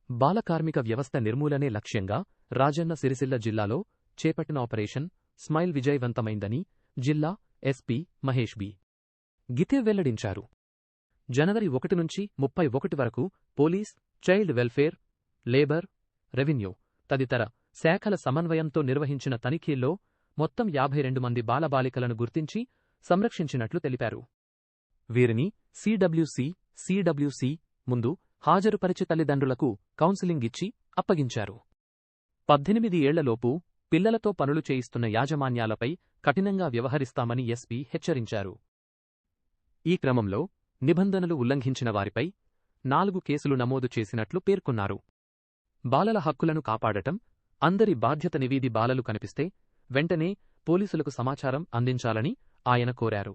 బాలకార్మిక వ్యవస్థ నిర్మూలనే లక్ష్యంగా రాజన్న సిరిసిల్ల జిల్లాలో చేపట్టిన ఆపరేషన్ స్మైల్ విజయవంతమైందని జిల్లా ఎస్పీ మహేష్ బి. గితే వెల్లడించారు. జనవరి 1 నుంచి 31 వరకు police, child welfare, labour, revenue తదితర శాఖల సమన్వయంతో నిర్వహించిన తనిఖీల్లో మొత్తం 52 మంది బాలబాలికలను గుర్తించి సంరక్షించినట్లు తెలిపారు. వీరిని సిడబ్ల్యూసి ముందు హాజరుపరిచి తల్లిదండ్రులకు కౌన్సిలింగ్ ఇచ్చి అప్పగించారు. 18 ఏళ్లలోపు పిల్లలతో పనులు చేయిస్తున్న యాజమాన్యాలపై కఠినంగా వ్యవహరిస్తామని ఎస్పీ హెచ్చరించారు. ఈ క్రమంలో నిబంధనలు ఉల్లంఘించిన వారిపై 4 కేసులు నమోదు చేసినట్లు పేర్కొన్నారు. బాలల హక్కులను కాపాడటం అందరి బాధ్యతనివీది బాలలు కనిపిస్తే వెంటనే పోలీసులకు సమాచారం అందించాలని ఆయన కోరారు.